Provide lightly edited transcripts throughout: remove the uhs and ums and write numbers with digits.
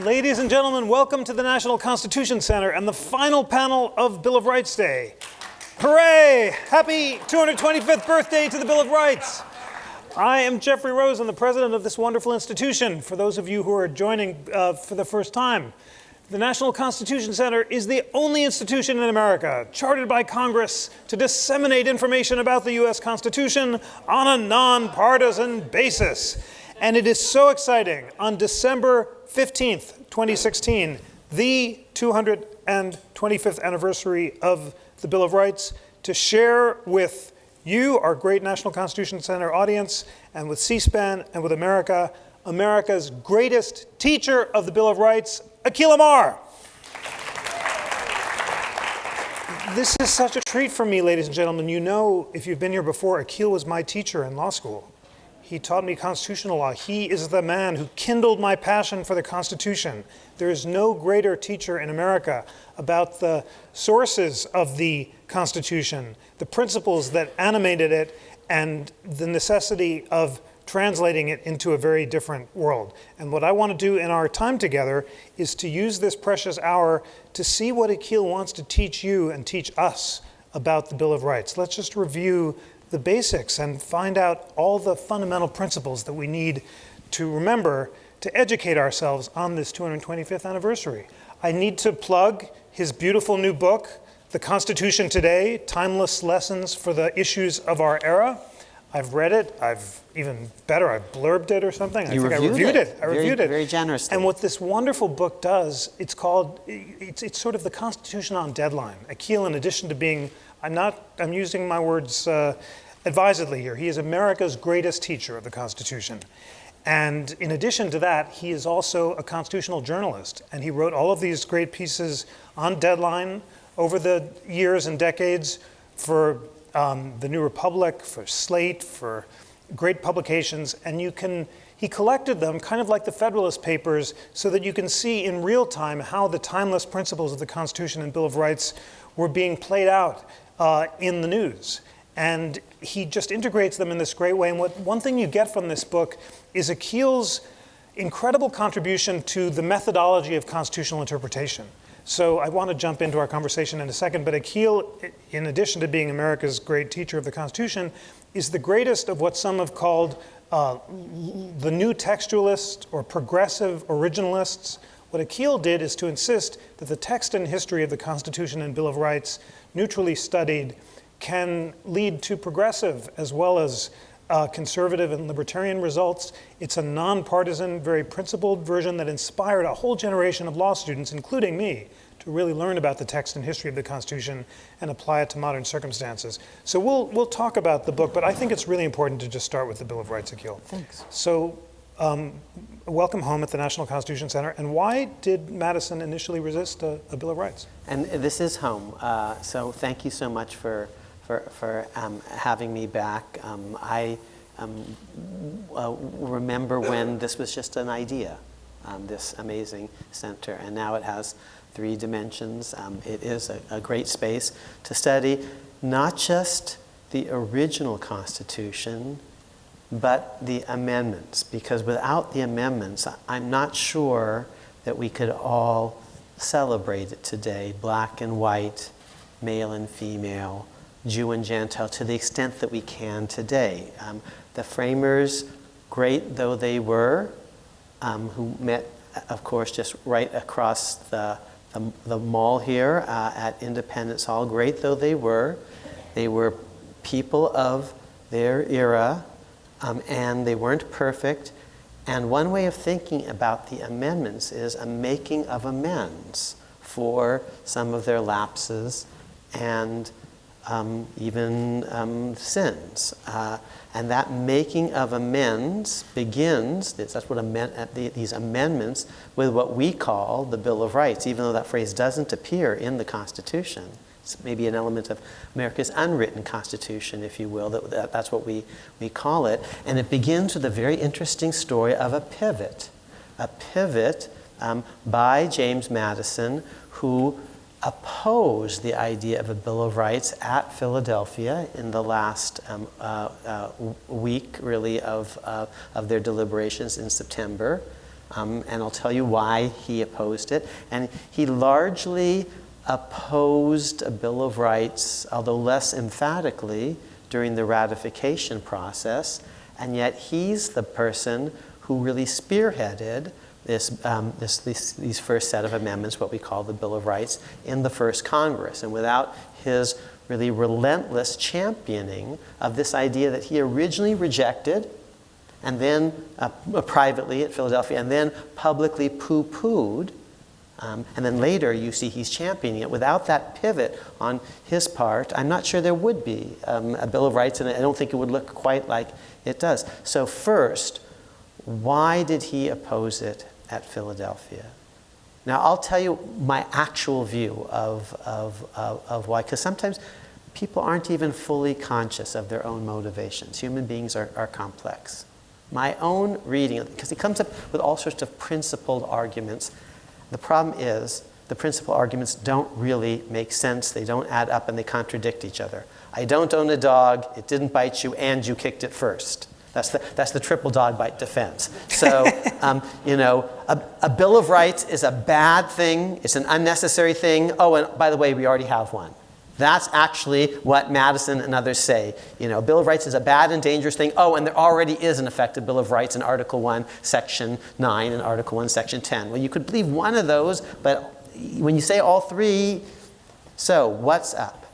Ladies and gentlemen, welcome to the National Constitution Center and the final panel of Bill of Rights Day. Hooray! Happy 225th birthday to the Bill of Rights. I am Jeffrey Rosen, the president of this wonderful institution. For those of you who are joining for the first time, the National Constitution Center is the only institution in America chartered by Congress to disseminate information about the U.S. Constitution on a nonpartisan basis. And it is so exciting. On December 15th, 2016, the 225th anniversary of the Bill of Rights, to share with you, our great National Constitution Center audience, and with C-SPAN and with America, America's greatest teacher of the Bill of Rights, Akhil Amar. This is such a treat for me, ladies and gentlemen. You know, if you've been here before, Akhil was my teacher in law school. He taught me constitutional law. He is the man who kindled my passion for the Constitution. There is no greater teacher in America about the sources of the Constitution, the principles that animated it, and the necessity of translating it into a very different world. And what I want to do in our time together is to use this precious hour to see what Akhil wants to teach you and teach us about the Bill of Rights. Let's just review the basics and find out all the fundamental principles that we need to remember to educate ourselves on this 225th anniversary. I need to plug his beautiful new book, The Constitution Today, Timeless Lessons for the Issues of Our Era. I've read it. I've blurbed it or something. I reviewed it. Very generously. And what this wonderful book does, it's sort of the Constitution on deadline. Akhil, in addition to being, I'm using my words advisedly here, he is America's greatest teacher of the Constitution. And in addition to that, he is also a constitutional journalist. And he wrote all of these great pieces on deadline over the years and decades for the New Republic, for Slate, for great publications. And he collected them kind of like the Federalist Papers so that you can see in real time how the timeless principles of the Constitution and Bill of Rights were being played out in the news. And he just integrates them in this great way. And one thing you get from this book is Akhil's incredible contribution to the methodology of constitutional interpretation. So I want to jump into our conversation in a second, but Akhil, in addition to being America's great teacher of the Constitution, is the greatest of what some have called the new textualists or progressive originalists. What Akhil did is to insist that the text and history of the Constitution and Bill of Rights, neutrally studied, can lead to progressive as well as conservative and libertarian results. It's a nonpartisan, very principled version that inspired a whole generation of law students, including me, to really learn about the text and history of the Constitution and apply it to modern circumstances. So we'll talk about the book, but I think it's really important to just start with the Bill of Rights, Akhil. Thanks. So welcome home at the National Constitution Center. And why did Madison initially resist a Bill of Rights? And this is home, so thank you so much for having me back. I remember when this was just an idea, this amazing center, and now it has 3 dimensions. It is a great space to study not just the original Constitution, but the amendments, because without the amendments, I'm not sure that we could all celebrate it today, black and white, male and female, Jew and Gentile, to the extent that we can today. The framers, great though they were, who met, of course, just right across the mall here at Independence Hall, great though they were people of their era, and they weren't perfect. And one way of thinking about the amendments is a making of amends for some of their lapses and even sins. And that making of amends begins, that's what these amendments, with what we call the Bill of Rights, even though that phrase doesn't appear in the Constitution. It's maybe an element of America's unwritten Constitution, if you will. That's what we call it. And it begins with a very interesting story of a pivot by James Madison, who opposed the idea of a Bill of Rights at Philadelphia in the last week, really, of their deliberations in September. and I'll tell you why he opposed it. And he largely opposed a Bill of Rights, although less emphatically, during the ratification process, and yet he's the person who really spearheaded these first set of amendments, what we call the Bill of Rights, in the first Congress. And without his really relentless championing of this idea that he originally rejected, and then privately at Philadelphia, and then publicly poo-pooed, and then later you see he's championing it. Without that pivot on his part, I'm not sure there would be a Bill of Rights, and I don't think it would look quite like it does. So first, why did he oppose it at Philadelphia? Now, I'll tell you my actual view of why, because sometimes people aren't even fully conscious of their own motivations. Human beings are complex. My own reading, because he comes up with all sorts of principled arguments. The problem is the principal arguments don't really make sense. They don't add up, and they contradict each other. I don't own a dog, it didn't bite you, and you kicked it first. That's the triple dog bite defense. So, a Bill of Rights is a bad thing. It's an unnecessary thing. Oh, and by the way, we already have one. That's actually what Madison and others say. A Bill of Rights is a bad and dangerous thing. Oh, and there already is an effective Bill of Rights in Article 1, Section 9, and Article 1, Section 10. Well, you could believe one of those, but when you say all three, so what's up?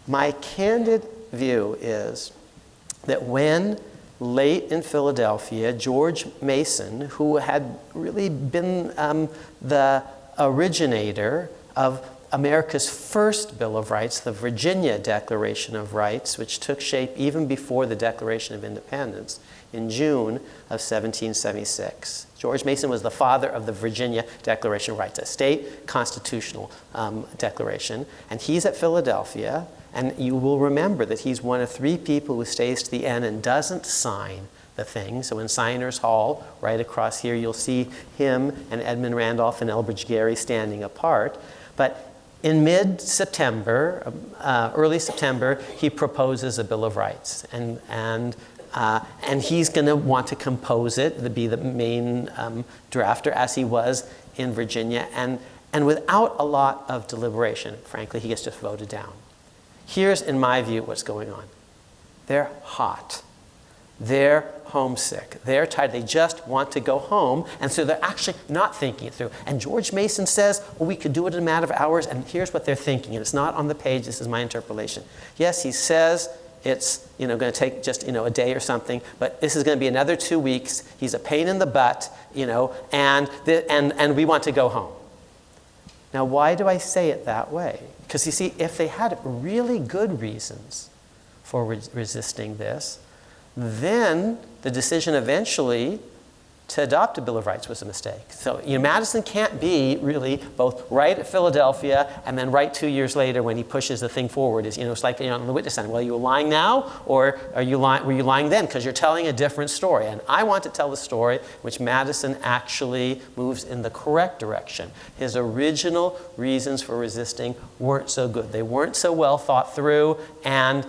My candid view is that when late in Philadelphia, George Mason, who had really been the originator of America's first Bill of Rights, the Virginia Declaration of Rights, which took shape even before the Declaration of Independence in June of 1776. George Mason was the father of the Virginia Declaration of Rights, a state constitutional declaration. And he's at Philadelphia, and you will remember that he's one of three people who stays to the end and doesn't sign the thing. So in Signers Hall, right across here, you'll see him and Edmund Randolph and Elbridge Gerry standing apart. But in mid-September, early September, he proposes a Bill of Rights. And he's going to want to compose it, to be the main drafter, as he was in Virginia. And without a lot of deliberation, frankly, he gets just voted down. Here's, in my view, what's going on. They're hot. They're homesick. They're tired. They just want to go home. And so they're actually not thinking it through. And George Mason says, well, we could do it in a matter of hours. And here's what they're thinking. And it's not on the page. This is my interpolation. Yes, he says it's going to take just a day or something. But this is going to be another 2 weeks. He's a pain in the butt, and we want to go home. Now, why do I say it that way? Because you see, if they had really good reasons for resisting this, then the decision eventually to adopt a Bill of Rights was a mistake. So Madison can't be really both right at Philadelphia and then right 2 years later when he pushes the thing forward. It's like on the witness stand. Well, are you lying now, or were you lying then? Because you're telling a different story. And I want to tell the story which Madison actually moves in the correct direction. His original reasons for resisting weren't so good. They weren't so well thought through, and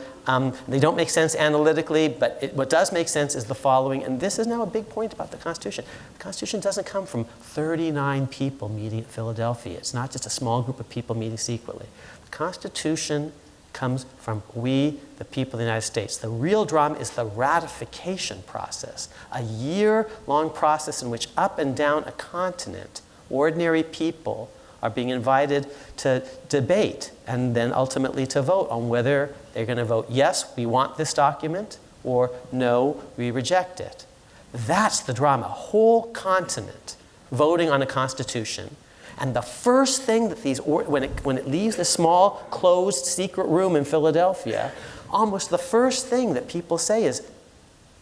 they don't make sense analytically, but what does make sense is the following, and this is now a big point about the Constitution. The Constitution doesn't come from 39 people meeting at Philadelphia. It's not just a small group of people meeting secretly. The Constitution comes from we, the people of the United States. The real drama is the ratification process, a year-long process in which up and down a continent, ordinary people are being invited to debate and then ultimately to vote on whether they're going to vote yes, we want this document, or no, we reject it. That's the drama. A whole continent voting on a constitution. And the first thing that when it leaves this small, closed, secret room in Philadelphia, almost the first thing that people say is,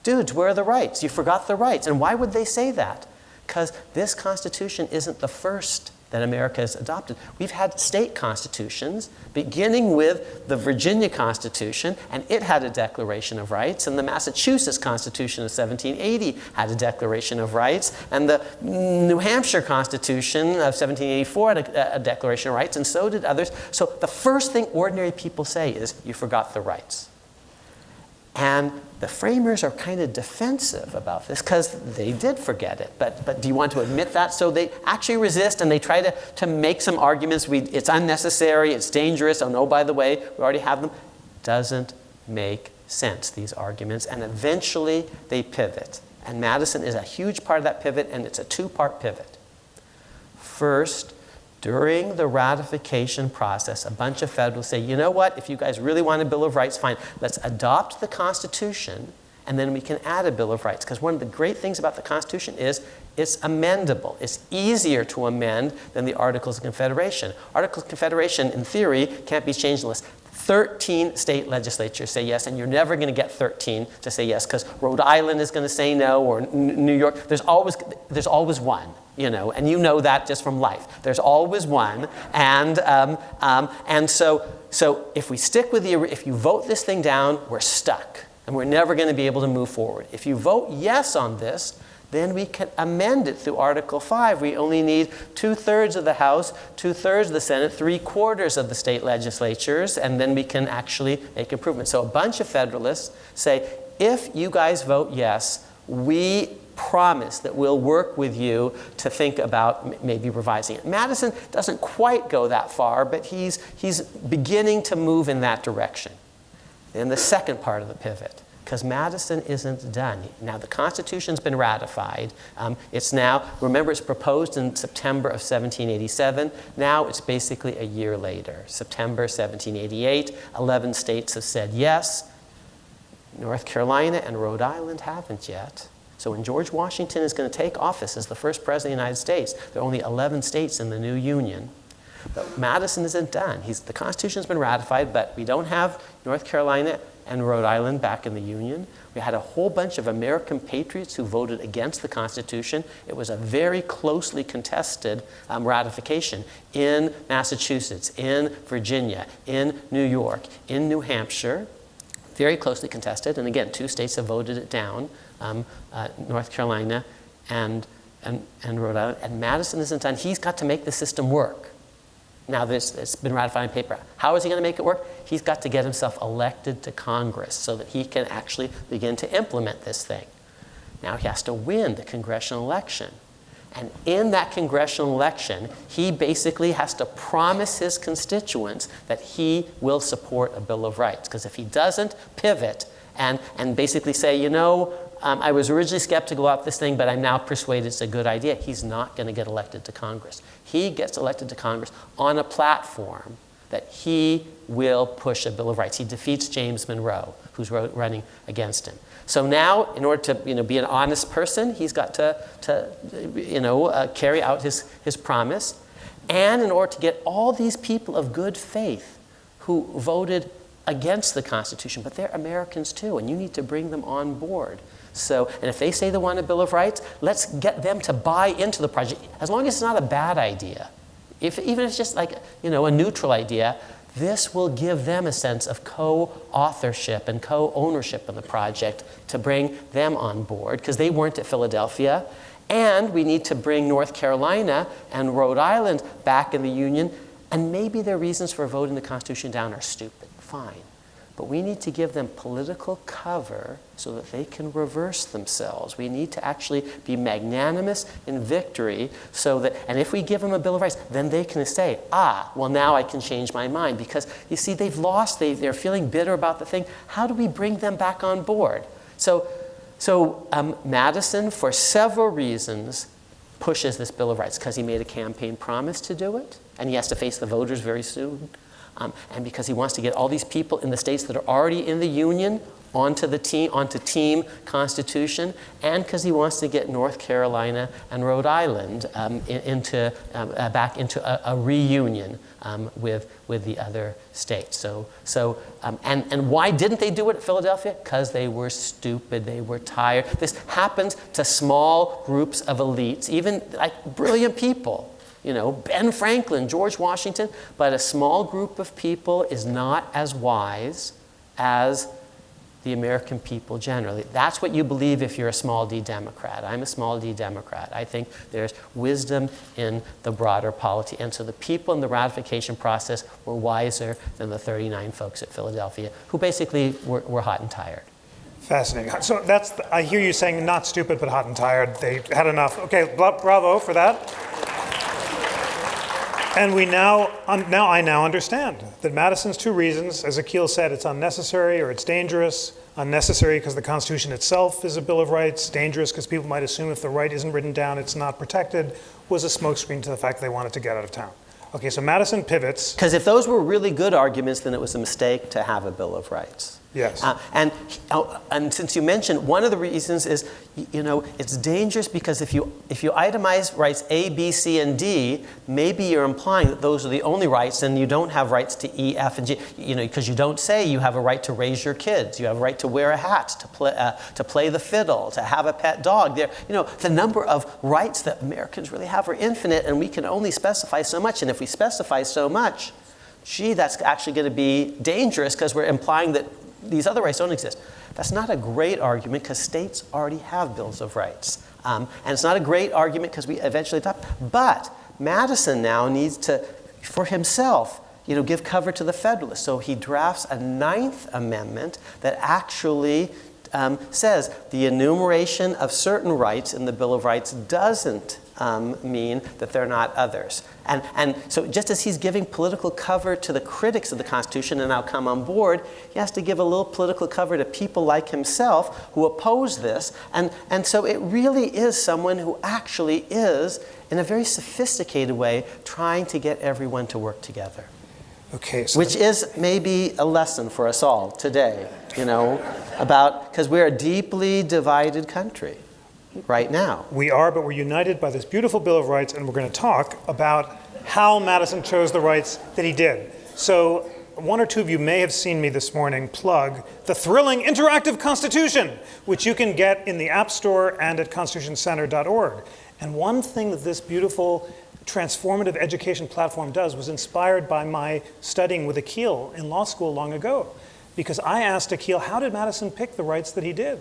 dudes, where are the rights? You forgot the rights. And why would they say that? Because this Constitution isn't the first that America has adopted. We've had state constitutions, beginning with the Virginia Constitution, and it had a Declaration of Rights, and the Massachusetts Constitution of 1780 had a Declaration of Rights, and the New Hampshire Constitution of 1784 had a Declaration of Rights, and so did others. So the first thing ordinary people say is, you forgot the rights. And the framers are kind of defensive about this because they did forget it. But do you want to admit that? So they actually resist, and they try to make some arguments. It's unnecessary, it's dangerous, oh no, by the way, we already have them. Doesn't make sense, these arguments. And eventually they pivot. And Madison is a huge part of that pivot, and it's a two-part pivot. First, during the ratification process, a bunch of Federalists say, you know what, if you guys really want a Bill of Rights, fine, let's adopt the Constitution, and then we can add a Bill of Rights. Because one of the great things about the Constitution is it's amendable. It's easier to amend than the Articles of Confederation. Articles of Confederation, in theory, can't be changed unless 13 state legislatures say yes, and you're never going to get 13 to say yes, because Rhode Island is going to say no, or New York. There's always one, and you know that just from life. There's always one, and so if we stick with if you vote this thing down, we're stuck, and we're never going to be able to move forward. If you vote yes on this, then we can amend it through Article 5. We only need 2/3 of the House, 2/3 of the Senate, 3/4 of the state legislatures, and then we can actually make improvements. So a bunch of Federalists say, if you guys vote yes, we promise that we'll work with you to think about maybe revising it. Madison doesn't quite go that far, but he's beginning to move in that direction. Then the second part of the pivot, because Madison isn't done. Now, the Constitution's been ratified. It's now, remember, it's proposed in September of 1787. Now it's basically a year later, September 1788. 11 states have said yes. North Carolina and Rhode Island haven't yet. So when George Washington is going to take office as the first president of the United States, there are only 11 states in the new Union. But Madison isn't done. The Constitution's been ratified, but we don't have North Carolina and Rhode Island back in the Union. We had a whole bunch of American patriots who voted against the Constitution. It was a very closely contested ratification in Massachusetts, in Virginia, in New York, in New Hampshire. Very closely contested. And again, 2 states have voted it down, North Carolina and Rhode Island. And Madison isn't done. He's got to make the system work. Now it's been ratified on paper. How is he going to make it work? He's got to get himself elected to Congress so that he can actually begin to implement this thing. Now he has to win the congressional election. And in that congressional election, he basically has to promise his constituents that he will support a Bill of Rights. Because if he doesn't pivot and basically say, I was originally skeptical about this thing, but I'm now persuaded it's a good idea, he's not going to get elected to Congress. He gets elected to Congress on a platform that he will push a Bill of Rights. He defeats James Monroe, who's running against him. So now, in order to be an honest person, he's got to carry out his promise. And in order to get all these people of good faith who voted against the Constitution, but they're Americans too, and you need to bring them on board. So, and if they say they want a Bill of Rights, let's get them to buy into the project, as long as it's not a bad idea. Even if it's just like, a neutral idea, this will give them a sense of co-authorship and co-ownership in the project to bring them on board, because they weren't at Philadelphia. And we need to bring North Carolina and Rhode Island back in the Union. And maybe their reasons for voting the Constitution down are stupid. Fine. But we need to give them political cover so that they can reverse themselves. We need to actually be magnanimous in victory so that, and if we give them a Bill of Rights, then they can say, well, now I can change my mind. Because, you see, they've lost, they're feeling bitter about the thing. How do we bring them back on board? So Madison, for several reasons, pushes this Bill of Rights, because he made a campaign promise to do it, and he has to face the voters very soon. And because he wants to get all these people in the states that are already in the Union onto team Constitution, and because he wants to get North Carolina and Rhode Island back into a reunion with the other states. And why didn't they do it at Philadelphia? Because they were stupid, they were tired. This happens to small groups of elites, even like brilliant people. Ben Franklin, George Washington, but a small group of people is not as wise as the American people generally. That's what you believe if you're a small d Democrat. I'm a small d Democrat. I think there's wisdom in the broader polity. And so the people in the ratification process were wiser than the 39 folks at Philadelphia, who basically were hot and tired. Fascinating. So I hear you saying not stupid, but hot and tired. They had enough. Okay, bravo for that. And I now understand that Madison's two reasons, as Akhil said, it's unnecessary or it's dangerous. Unnecessary because the Constitution itself is a Bill of Rights. Dangerous because people might assume if the right isn't written down, it's not protected. Was a smokescreen to the fact they wanted to get out of town. Okay, so Madison pivots. Because if those were really good arguments, then it was a mistake to have a Bill of Rights. Yes. And since you mentioned, one of the reasons is, it's dangerous because if you itemize rights A, B, C, and D, maybe you're implying that those are the only rights, and you don't have rights to E, F, and G. Because you don't say you have a right to raise your kids, you have a right to wear a hat, to play the fiddle, to have a pet dog. The number of rights that Americans really have are infinite, and we can only specify so much. And if we specify so much, that's actually going to be dangerous because we're implying that these other rights don't exist. That's not a great argument because states already have bills of rights. And it's not a great argument because we eventually adopt. But Madison now needs to, for himself, give cover to the Federalists. So he drafts a 9th Amendment that actually says the enumeration of certain rights in the Bill of Rights doesn't mean that they're not others. And so just as he's giving political cover to the critics of the Constitution and now come on board, he has to give a little political cover to people like himself who oppose this. And so it really is someone who actually is, in a very sophisticated way, trying to get everyone to work together. Okay, so which is maybe a lesson for us all today, because we're a deeply divided country right now. We are, but we're united by this beautiful Bill of Rights, and we're going to talk about how Madison chose the rights that he did. So one or two of you may have seen me this morning plug the thrilling interactive Constitution, which you can get in the App Store and at constitutioncenter.org. And one thing that this beautiful transformative education platform does was inspired by my studying with Akhil in law school long ago. Because I asked Akhil, how did Madison pick the rights that he did?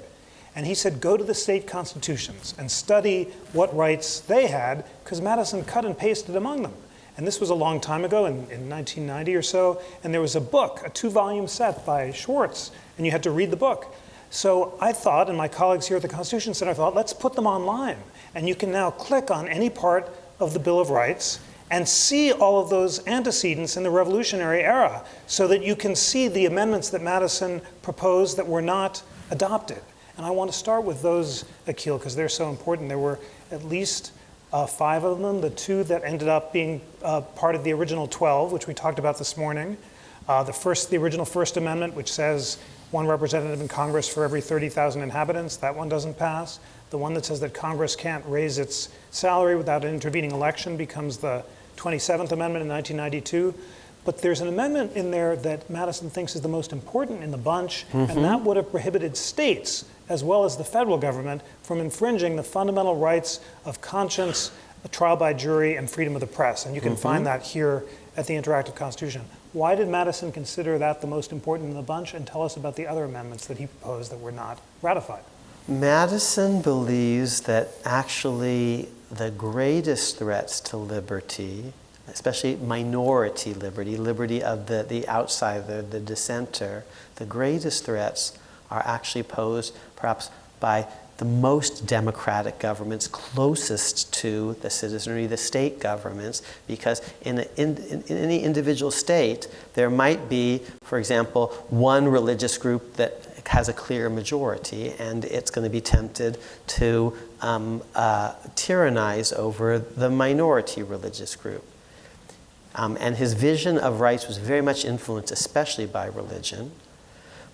And he said, go to the state constitutions and study what rights they had, because Madison cut and pasted among them. And this was a long time ago, in 1990 or so, and there was a book, a 2-volume set by Schwartz, and you had to read the book. So I thought, and my colleagues here at the Constitution Center thought, let's put them online. And you can now click on any part of the Bill of Rights and see all of those antecedents in the Revolutionary era, so that you can see the amendments that Madison proposed that were not adopted. And I want to start with those, Akhil, because they're so important. There were at least 5 of them, the 2 that ended up being part of the original 12, which we talked about this morning. The original First Amendment, which says 1 representative in Congress for every 30,000 inhabitants, that one doesn't pass. The one that says that Congress can't raise its salary without an intervening election becomes the 27th Amendment in 1992. But there's an amendment in there that Madison thinks is the most important in the bunch, and that would have prohibited states, as well as the federal government, from infringing the fundamental rights of conscience, trial by jury, and freedom of the press. And you can find that here at the Interactive Constitution. Why did Madison consider that the most important in the bunch? And tell us about the other amendments that he proposed that were not ratified. Madison believes that actually the greatest threats to liberty, especially minority liberty, liberty of the outsider, the dissenter, the greatest threats are actually posed perhaps by the most democratic governments closest to the citizenry, the state governments, because in any individual state, there might be, for example, one religious group that has a clear majority, and it's going to be tempted to tyrannize over the minority religious group. And his vision of rights was very much influenced, especially by religion.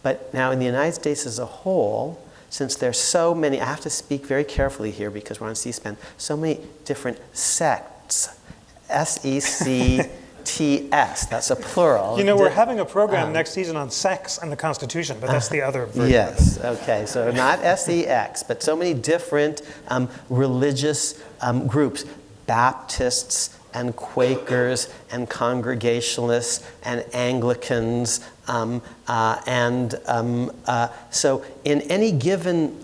But now in the United States as a whole, since there's so many, I have to speak very carefully here because we're on C-SPAN, so many different sects, S-E-C-T-S, that's a plural. We're having a program next season on sex and the Constitution, but that's the other version. Yes, okay, so not S-E-X, but so many different religious groups, Baptists and Quakers and Congregationalists and Anglicans. So in any given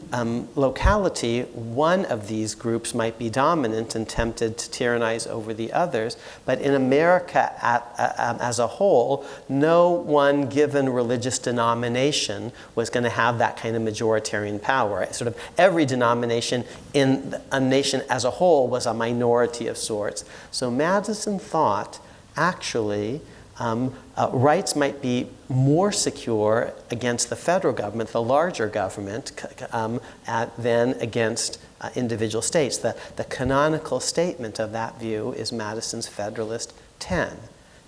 locality, one of these groups might be dominant and tempted to tyrannize over the others. But in America as a whole, no one given religious denomination was going to have that kind of majoritarian power. Sort of every denomination in a nation as a whole was a minority of sorts. So Madison thought, actually, rights might be more secure against the federal government, the larger government, than against individual states. The canonical statement of that view is Madison's Federalist 10.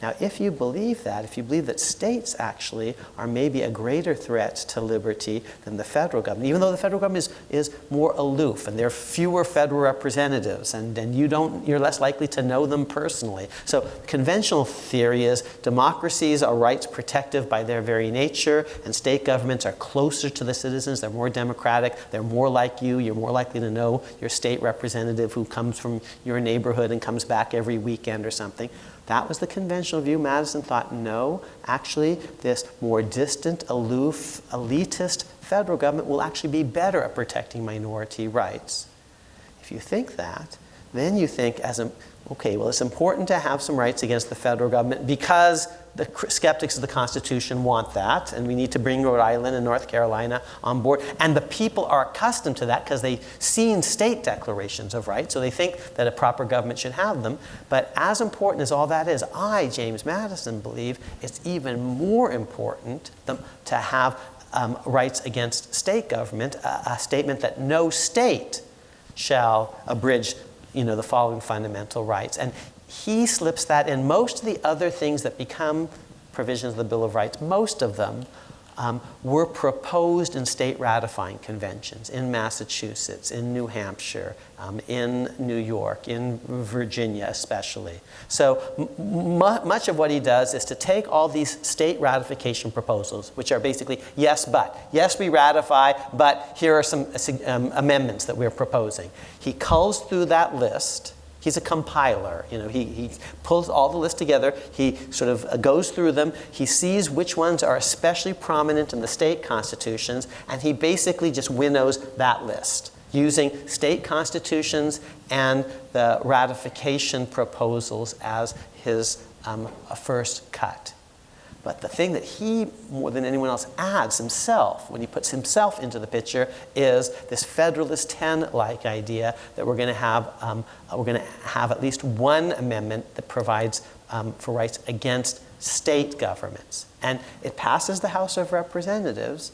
Now, if you believe that, if you believe that states actually are maybe a greater threat to liberty than the federal government, even though the federal government is more aloof and there are fewer federal representatives and you're less likely to know them personally. So conventional theory is democracies are rights protective by their very nature, and state governments are closer to the citizens, they're more democratic, they're more like you're more likely to know your state representative who comes from your neighborhood and comes back every weekend or something. That was the conventional view. Madison thought, no, actually, this more distant, aloof, elitist federal government will actually be better at protecting minority rights. If you think that, then you think okay, well, it's important to have some rights against the federal government because the skeptics of the Constitution want that, and we need to bring Rhode Island and North Carolina on board. And the people are accustomed to that because they've seen state declarations of rights, so they think that a proper government should have them. But as important as all that is, I, James Madison, believe it's even more important to have rights against state government, a statement that no state shall abridge the following fundamental rights. And he slips that in. Most of the other things that become provisions of the Bill of Rights, most of them were proposed in state ratifying conventions in Massachusetts, in New Hampshire, in New York, in Virginia especially. So much of what he does is to take all these state ratification proposals, which are basically yes, but. Yes, we ratify, but here are some amendments that we're proposing. He culls through that list. He's a compiler. He pulls all the lists together. He sort of goes through them. He sees which ones are especially prominent in the state constitutions, and he basically just winnows that list using state constitutions and the ratification proposals as his first cut. But the thing that he, more than anyone else, adds himself, when he puts himself into the picture, is this Federalist 10-like idea that we're going to have at least one amendment that provides for rights against state governments. And it passes the House of Representatives,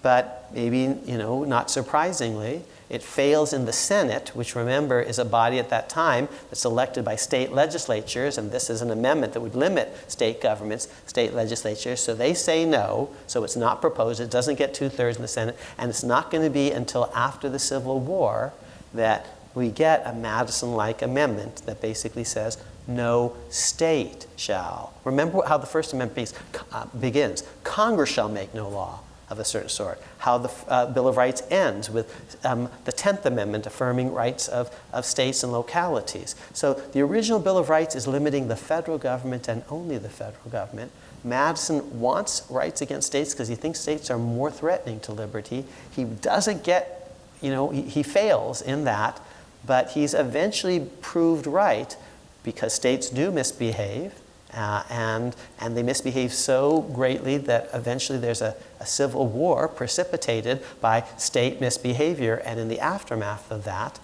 but maybe, not surprisingly, it fails in the Senate, which, remember, is a body at that time that's elected by state legislatures, and this is an amendment that would limit state governments, state legislatures. So they say no, so it's not proposed. It doesn't get 2/3 in the Senate, and it's not going to be until after the Civil War that we get a Madison-like amendment that basically says no state shall. Remember how the First Amendment begins. Congress shall make no law of a certain sort. How the Bill of Rights ends with the 10th Amendment affirming rights of states and localities. So the original Bill of Rights is limiting the federal government and only the federal government. Madison wants rights against states because he thinks states are more threatening to liberty. He doesn't get, he fails in that, but he's eventually proved right because states do misbehave. And they misbehave so greatly that eventually there's a civil war precipitated by state misbehavior. And in the aftermath of that,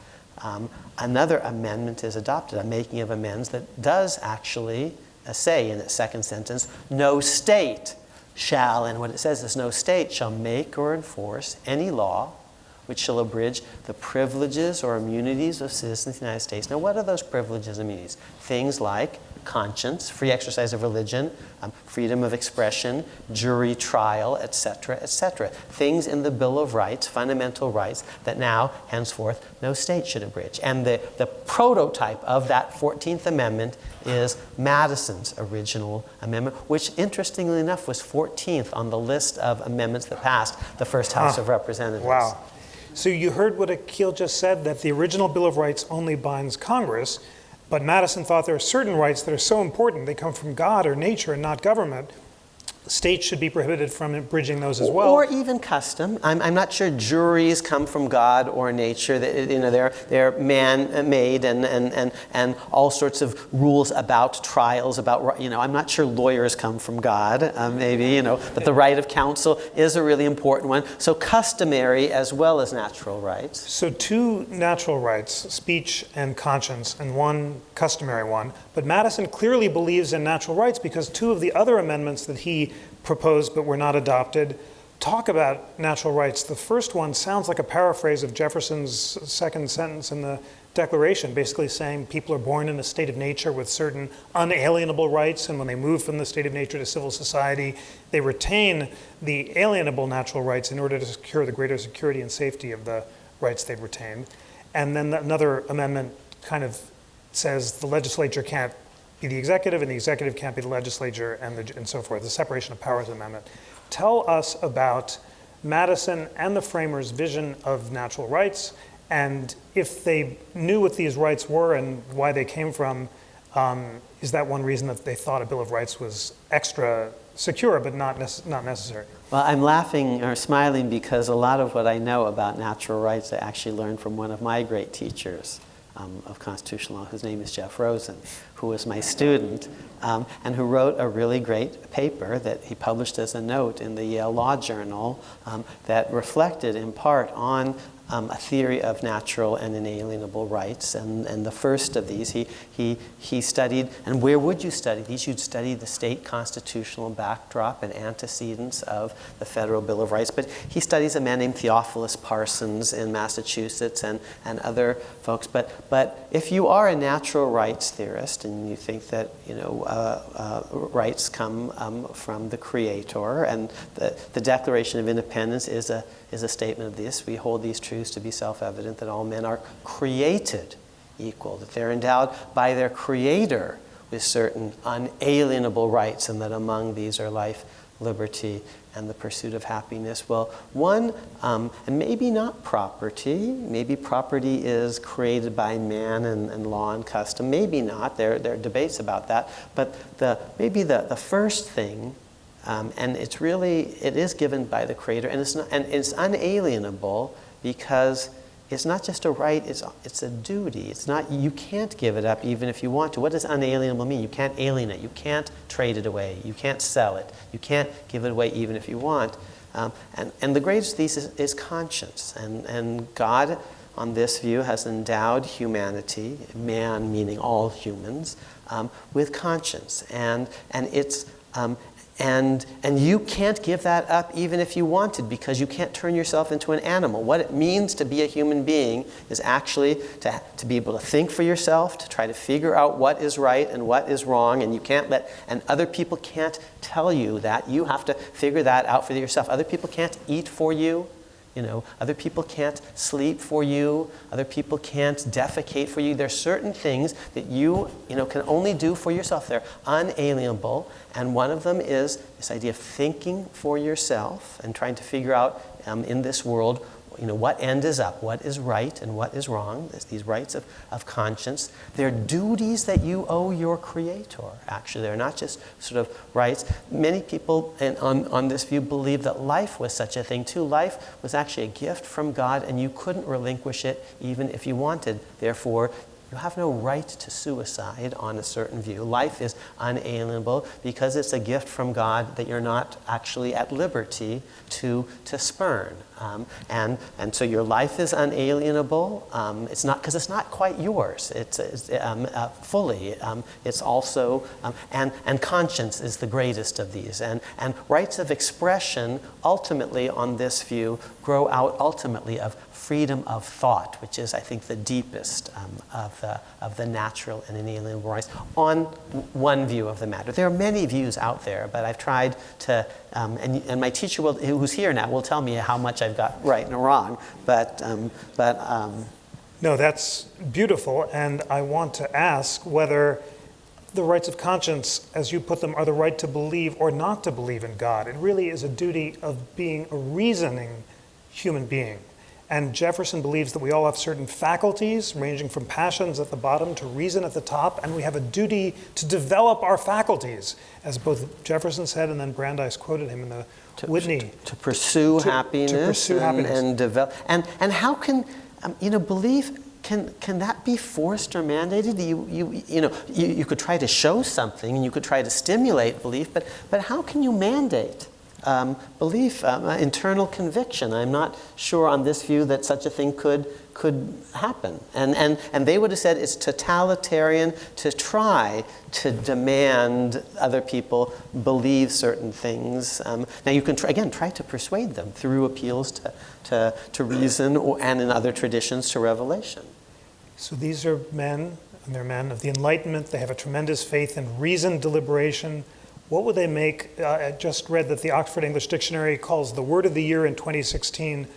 another amendment is adopted, a making of amends that does actually say in its second sentence, no state shall, and what it says is no state shall make or enforce any law which shall abridge the privileges or immunities of citizens of the United States. Now, what are those privileges and immunities? Things like conscience, free exercise of religion, freedom of expression, jury trial, etc., etc. Things in the Bill of Rights, fundamental rights, that now, henceforth, no state should abridge. And the prototype of that 14th Amendment is Madison's original amendment, which, interestingly enough, was 14th on the list of amendments that passed the first House of Representatives. Wow. So you heard what Akhil just said, that the original Bill of Rights only binds Congress. But Madison thought there are certain rights that are so important, they come from God or nature and not government. States should be prohibited from abridging those as well. Or even custom. I'm not sure juries come from God or nature. They're man-made and all sorts of rules about trials. I'm not sure lawyers come from God, maybe. But the right of counsel is a really important one. So customary as well as natural rights. So 2 natural rights, speech and conscience, and 1 customary one. But Madison clearly believes in natural rights because 2 of the other amendments that he proposed but were not adopted talk about natural rights. The first one sounds like a paraphrase of Jefferson's second sentence in the Declaration, basically saying people are born in a state of nature with certain unalienable rights, and when they move from the state of nature to civil society, they retain the alienable natural rights in order to secure the greater security and safety of the rights they've retained. And then another amendment kind of says the legislature can't be the executive, and the executive can't be the legislature, and so forth, the separation of powers amendment. Tell us about Madison and the framers' vision of natural rights, and if they knew what these rights were and why they came from, is that one reason that they thought a Bill of Rights was extra secure but not necessary? Well, I'm laughing or smiling because a lot of what I know about natural rights I actually learned from one of my great teachers of constitutional law, whose name is Jeff Rosen, who was my student, and who wrote a really great paper that he published as a note in the Yale Law Journal that reflected in part on a theory of natural and inalienable rights. And the first of these, he studied, and where would you study these? You'd study the state constitutional backdrop and antecedents of the Federal Bill of Rights. But he studies a man named Theophilus Parsons in Massachusetts and other folks. But if you are a natural rights theorist and you think that rights come from the Creator, and the Declaration of Independence is a statement of this. We hold these truths to be self-evident, that all men are created equal, that they're endowed by their Creator with certain unalienable rights, and that among these are life, liberty, and the pursuit of happiness. Well, one, and maybe not property, maybe property is created by man and law and custom, maybe not, there are debates about that, but maybe the first thing, and it is given by the Creator, and it's unalienable because it's not just a right, it's a duty. It's not, you can't give it up even if you want to. What does unalienable mean? You can't alienate, you can't trade it away, you can't sell it, you can't give it away even if you want. And the greatest thesis is conscience, and God, on this view, has endowed humanity, man meaning all humans, with conscience, and it's and you can't give that up even if you wanted, because you can't turn yourself into an animal. What it means to be a human being is actually to be able to think for yourself, to try to figure out what is right and what is wrong, and you can't and other people can't tell you that. You have to figure that out for yourself. Other people can't eat for you. Other people can't sleep for you. Other people can't defecate for you. There's certain things that you can only do for yourself. They're unalienable. And one of them is this idea of thinking for yourself and trying to figure out in this world, what end is up, what is right and what is wrong. There's these rights of conscience. They're duties that you owe your Creator, actually. They're not just sort of rights. Many people on this view believe that life was such a thing too. Life was actually a gift from God, and you couldn't relinquish it even if you wanted. Therefore, you have no right to suicide on a certain view. Life is unalienable because it's a gift from God that you're not actually at liberty to spurn. And so your life is unalienable. It's not because it's not quite yours. It's fully. It's also and conscience is the greatest of these. And rights of expression ultimately on this view grow out ultimately of freedom of thought, which is, I think, the deepest of the natural and inalienable rights on one view of the matter. There are many views out there, but I've tried to, and my teacher, who's here now, will tell me how much I've got right and wrong. No, that's beautiful, and I want to ask whether the rights of conscience, as you put them, are the right to believe or not to believe in God. It really is a duty of being a reasoning human being. And Jefferson believes that we all have certain faculties, ranging from passions at the bottom to reason at the top, and we have a duty to develop our faculties, as both Jefferson said, and then Brandeis quoted him in the Whitney. To pursue happiness. To pursue happiness. And develop. And how can, belief, can that be forced or mandated? You could try to show something, and you could try to stimulate belief, but how can you mandate belief, internal conviction? I'm not sure on this view that such a thing could happen. And they would have said it's totalitarian to try to demand other people believe certain things. Now you can try to persuade them through appeals to reason, and in other traditions to revelation. So these are men, and they're men of the Enlightenment. They have a tremendous faith in reasoned deliberation. What would they make? I just read that the Oxford English Dictionary calls the word of the year in 2016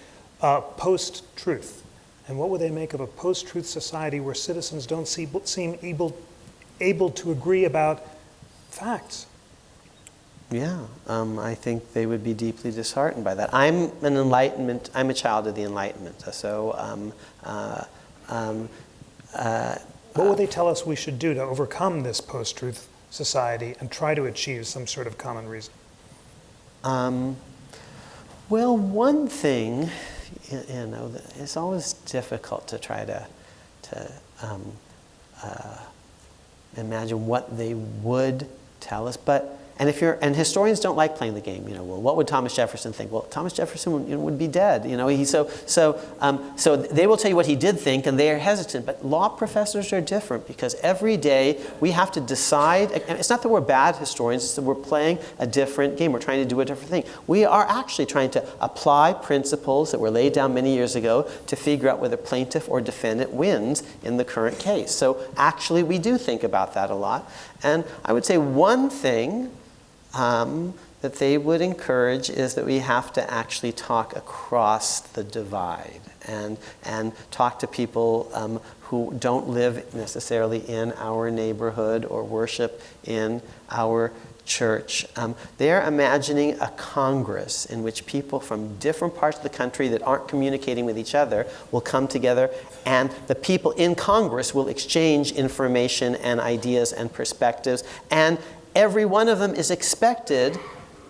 post-truth. And what would they make of a post-truth society where citizens don't seem able to agree about facts? Yeah, I think they would be deeply disheartened by that. I'm a child of the Enlightenment, so what would they tell us we should do to overcome this post-truth society and try to achieve some sort of common reason? Well, one thing, it's always difficult to try to imagine what they would tell us, and historians don't like playing the game. Well, what would Thomas Jefferson think? Well, Thomas Jefferson would be dead. So they will tell you what he did think, and they are hesitant. But law professors are different because every day we have to decide. And it's not that we're bad historians; it's that we're playing a different game. We're trying to do a different thing. We are actually trying to apply principles that were laid down many years ago to figure out whether plaintiff or defendant wins in the current case. So actually, we do think about that a lot. And I would say one thing that they would encourage is that we have to actually talk across the divide and talk to people who don't live necessarily in our neighborhood or worship in our church. They're imagining a Congress in which people from different parts of the country that aren't communicating with each other will come together, and the people in Congress will exchange information and ideas and perspectives, and every one of them is expected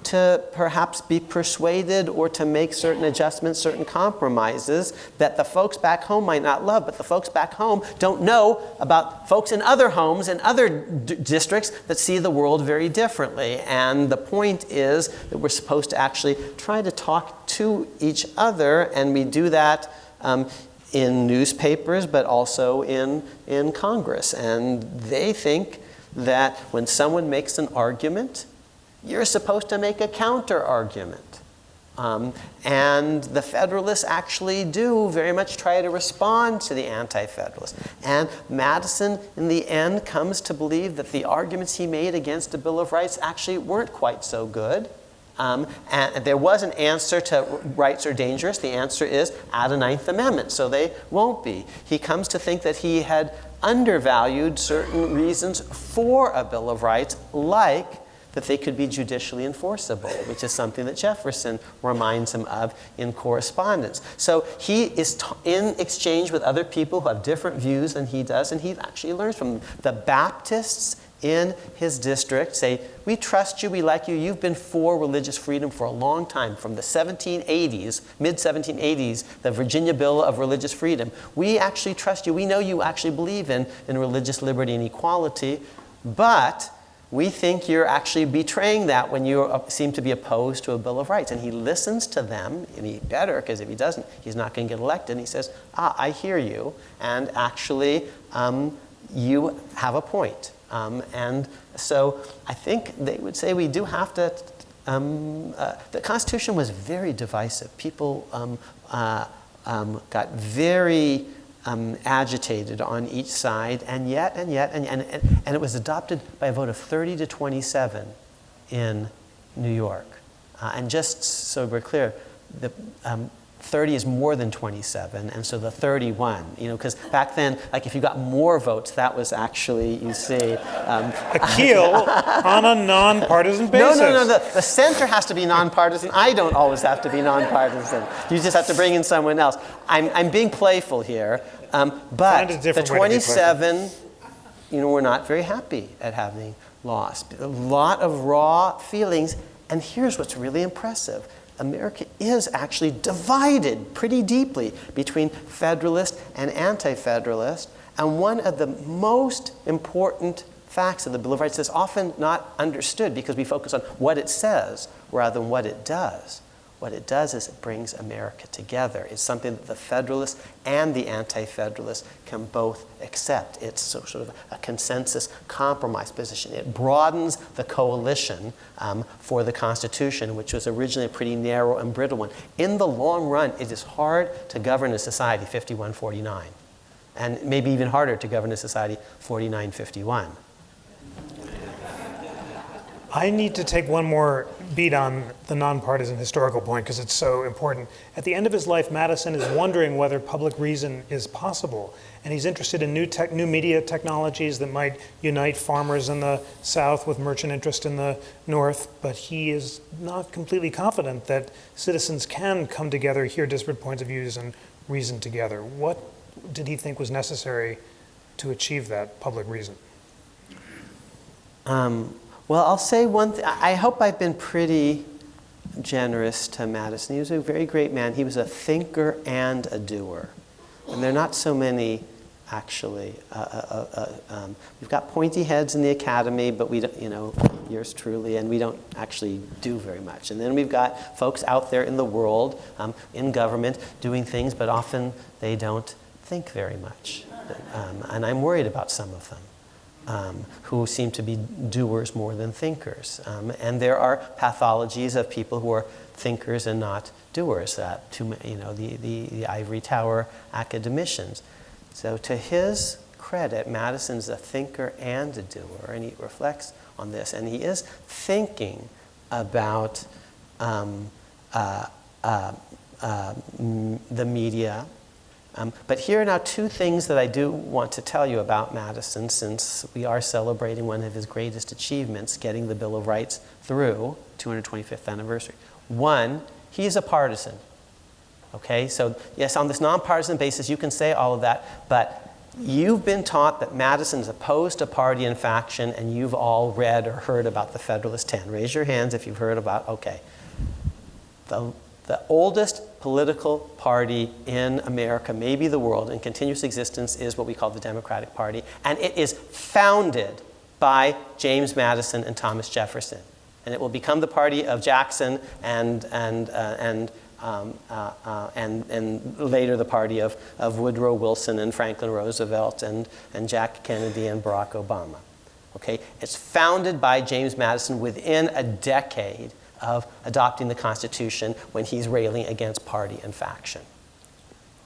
to perhaps be persuaded or to make certain adjustments, certain compromises that the folks back home might not love, but the folks back home don't know about folks in other homes and other districts that see the world very differently. And the point is that we're supposed to actually try to talk to each other, and we do that in newspapers, but also in Congress. And they think that when someone makes an argument, you're supposed to make a counter-argument. And the Federalists actually do very much try to respond to the Anti-Federalists. And Madison, in the end, comes to believe that the arguments he made against the Bill of Rights actually weren't quite so good. And there was an answer to rights are dangerous. The answer is add a Ninth Amendment, so they won't be. He comes to think that he had undervalued certain reasons for a Bill of Rights, like that they could be judicially enforceable, which is something that Jefferson reminds him of in correspondence. So he is in exchange with other people who have different views than he does, and he actually learns from them. The Baptists in his district say, we trust you, we like you, you've been for religious freedom for a long time, from the 1780s, mid-1780s, the Virginia Bill of Religious Freedom. We actually trust you, we know you actually believe in religious liberty and equality, but we think you're actually betraying that when you seem to be opposed to a Bill of Rights. And he listens to them, and he better, because if he doesn't, he's not going to get elected. And he says, I hear you, and actually you have a point. And so I think they would say we do have to, the Constitution was very divisive. People got very agitated on each side, and it was adopted by a vote of 30 to 27 in New York. And just so we're clear, the 30 is more than 27, and so the 31, because back then, like if you got more votes, that was actually, you see. Akhil on a nonpartisan basis. No. The center has to be nonpartisan. I don't always have to be nonpartisan. You just have to bring in someone else. I'm being playful here, but the 27, we're not very happy at having lost. A lot of raw feelings, and here's what's really impressive. America is actually divided pretty deeply between Federalist and Anti-Federalist, and one of the most important facts of the Bill of Rights that's often not understood because we focus on what it says rather than what it does. What it does is it brings America together. It's something that the Federalists and the Anti-Federalists can both accept. It's sort of a consensus compromise position. It broadens the coalition for the Constitution, which was originally a pretty narrow and brittle one. In the long run, it is hard to govern a society 51-49, and maybe even harder to govern a society 49-51. I need to take one more beat on the nonpartisan historical point because it's so important. At the end of his life, Madison is wondering whether public reason is possible. And he's interested in new media technologies that might unite farmers in the South with merchant interest in the North. But he is not completely confident that citizens can come together, hear disparate points of views, and reason together. What did he think was necessary to achieve that public reason? Well, I'll say one thing. I hope I've been pretty generous to Madison. He was a very great man. He was a thinker and a doer. And there are not so many, actually. We've got pointy heads in the academy, but we don't, yours truly, and we don't actually do very much. And then we've got folks out there in the world, in government, doing things, but often they don't think very much. And I'm worried about some of them. Who seem to be doers more than thinkers. And there are pathologies of people who are thinkers and not doers, the ivory tower academicians. So to his credit, Madison's a thinker and a doer, and he reflects on this. And he is thinking about the media. But here are now two things that I do want to tell you about Madison, since we are celebrating one of his greatest achievements, getting the Bill of Rights through, 225th anniversary. One, he is a partisan. Okay, so yes, on this nonpartisan basis, you can say all of that, but you've been taught that Madison is opposed to party and faction, and you've all read or heard about the Federalist 10. Raise your hands if you've heard about, okay. The oldest political party in America, maybe the world, in continuous existence is what we call the Democratic Party. And it is founded by James Madison and Thomas Jefferson. And it will become the party of Jackson and later the party of Woodrow Wilson and Franklin Roosevelt and Jack Kennedy and Barack Obama. Okay? It's founded by James Madison within a decade of adopting the Constitution when he's railing against party and faction.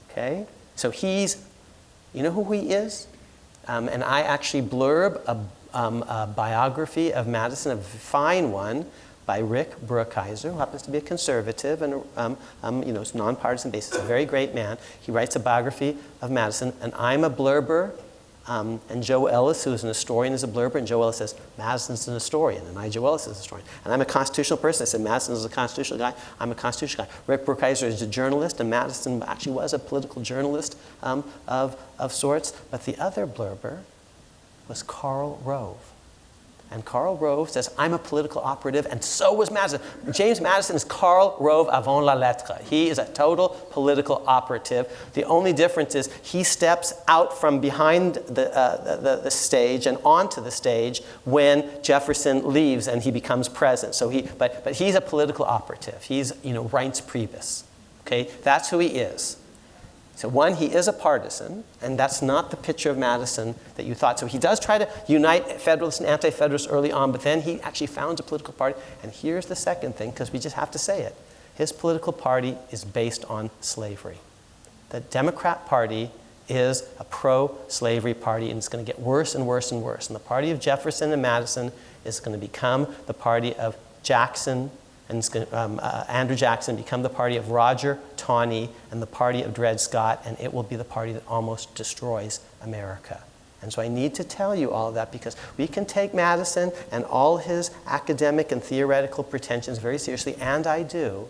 Okay? So you know who he is? And I actually blurb a biography of Madison, a fine one, by Rick Brookhiser, who happens to be a conservative and it's nonpartisan basis, a very great man. He writes a biography of Madison, and I'm a blurber. And Joe Ellis, who is an historian, is a blurber, and Joe Ellis says, Madison's an historian, and Joe Ellis is a historian. And I'm a constitutional person. I said, Madison is a constitutional guy. I'm a constitutional guy. Rick Brookhiser is a journalist, and Madison actually was a political journalist of sorts. But the other blurber was Karl Rove. And Karl Rove says, I'm a political operative, and so was Madison. James Madison is Karl Rove avant la lettre. He is a total political operative. The only difference is he steps out from behind the stage and onto the stage when Jefferson leaves and he becomes president. So but he's a political operative. He's, Reince Priebus. Okay, that's who he is. So one, he is a partisan, and that's not the picture of Madison that you thought. So he does try to unite Federalists and Anti-Federalists early on, but then he actually founds a political party. And here's the second thing, because we just have to say it. His political party is based on slavery. The Democrat Party is a pro-slavery party, and it's going to get worse and worse and worse. And the party of Jefferson and Madison is going to become the party of Jackson and it's going Andrew Jackson become the party of Roger Taney and the party of Dred Scott, and it will be the party that almost destroys America. And so I need to tell you all of that because we can take Madison and all his academic and theoretical pretensions very seriously, and I do,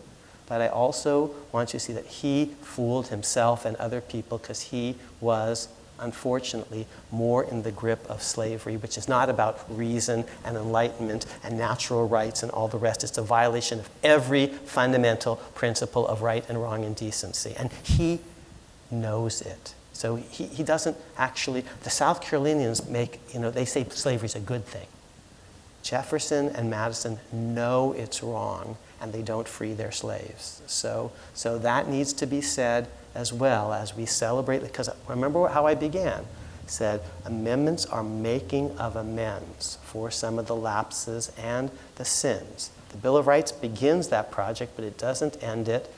but I also want you to see that he fooled himself and other people because he was, unfortunately, more in the grip of slavery, which is not about reason and enlightenment and natural rights and all the rest. It's a violation of every fundamental principle of right and wrong and decency. And he knows it. So he doesn't actually, the South Carolinians make, they say slavery is a good thing. Jefferson and Madison know it's wrong and they don't free their slaves. So that needs to be said as well as we celebrate, because remember how I began. Said amendments are making of amends for some of the lapses and the sins. The Bill of Rights begins that project, but it doesn't end it.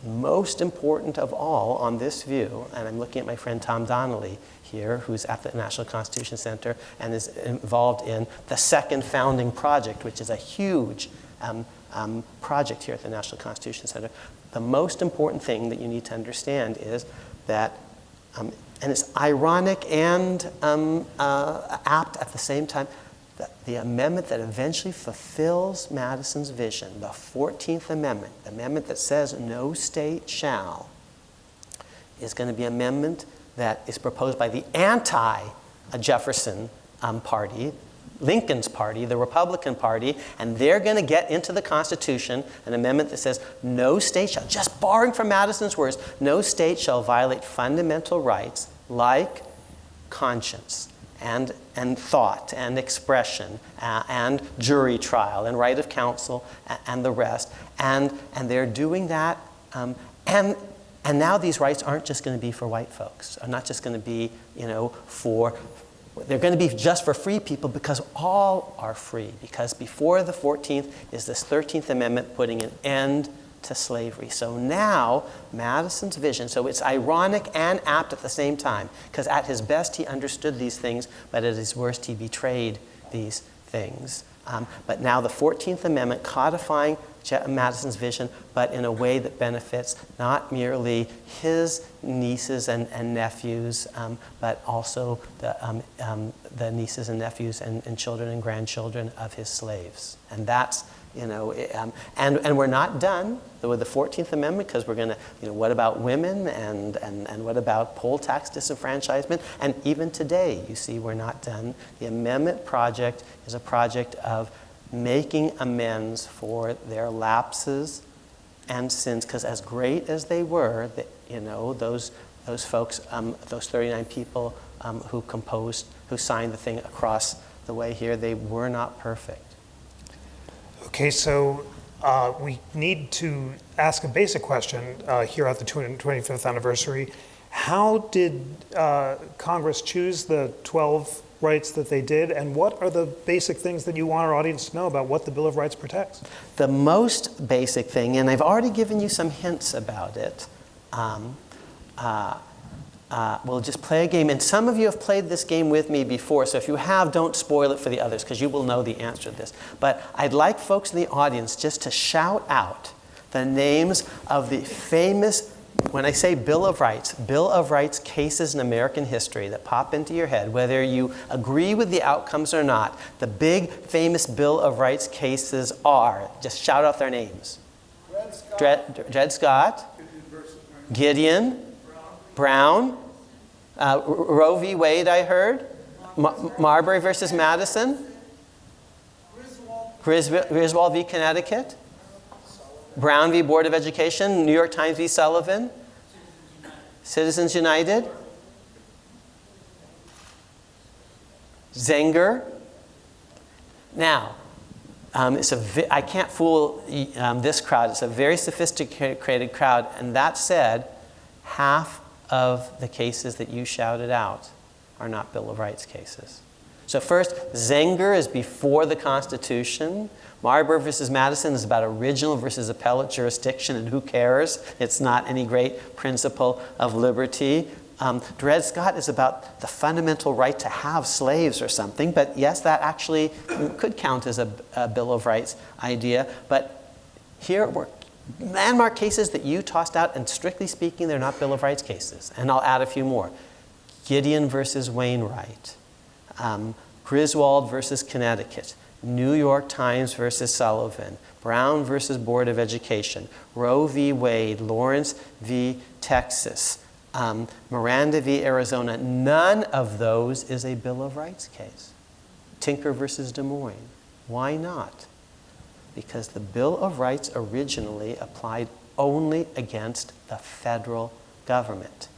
Most important of all on this view, and I'm looking at my friend Tom Donnelly here, who's at the National Constitution Center and is involved in the second founding project, which is a huge project here at the National Constitution Center. The most important thing that you need to understand is that, and it's ironic and apt at the same time, that the amendment that eventually fulfills Madison's vision, the 14th Amendment, the amendment that says no state shall, is going to be an amendment that is proposed by the anti-Jefferson party, Lincoln's party, the Republican Party, and they're going to get into the Constitution an amendment that says no state shall, just borrowing from Madison's words, no state shall violate fundamental rights like conscience and thought and expression and jury trial and right of counsel and the rest. And they're doing that. And now these rights aren't just going to be for white folks, are not just going to be, they're going to be just for free people because all are free. Because before the 14th is this 13th Amendment putting an end to slavery. So now Madison's vision, so it's ironic and apt at the same time, because at his best he understood these things, but at his worst he betrayed these things. But now the 14th Amendment codifying Madison's vision, but in a way that benefits not merely his nieces and nephews, but also the nieces and nephews and children and grandchildren of his slaves. And that's, and we're not done with the 14th Amendment, because we're going to, what about women and what about poll tax disenfranchisement? And even today, you see, we're not done. The amendment project is a project of making amends for their lapses and sins, because as great as they were, those folks, those 39 people who signed the thing across the way here, they were not perfect. Okay, so we need to ask a basic question here at the 225th anniversary. How did Congress choose the 12 rights that they did, and what are the basic things that you want our audience to know about what the Bill of Rights protects? The most basic thing, and I've already given you some hints about it, we'll just play a game. And some of you have played this game with me before, so if you have, don't spoil it for the others, because you will know the answer to this. But I'd like folks in the audience just to shout out the names of the famous, when I say Bill of Rights cases in American history that pop into your head, whether you agree with the outcomes or not. The big famous Bill of Rights cases are, just shout out their names. Dred Scott, Gideon, Brown, Roe v. Wade, I heard, Marbury versus Madison, Griswold v. Connecticut, Brown v. Board of Education, New York Times v. Sullivan, Citizens United, Zenger. Now, I can't fool this crowd. It's a very sophisticated crowd. And that said, half of the cases that you shouted out are not Bill of Rights cases. So first, Zenger is before the Constitution. Marbury versus Madison is about original versus appellate jurisdiction, and who cares? It's not any great principle of liberty. Dred Scott is about the fundamental right to have slaves or something, but yes, that actually could count as a Bill of Rights idea. But here were landmark cases that you tossed out, and strictly speaking, they're not Bill of Rights cases. And I'll add a few more. Gideon versus Wainwright, Griswold versus Connecticut, New York Times versus Sullivan, Brown versus Board of Education, Roe v. Wade, Lawrence v. Texas, Miranda v. Arizona. None of those is a Bill of Rights case. Tinker versus Des Moines. Why not? Because the Bill of Rights originally applied only against the federal government.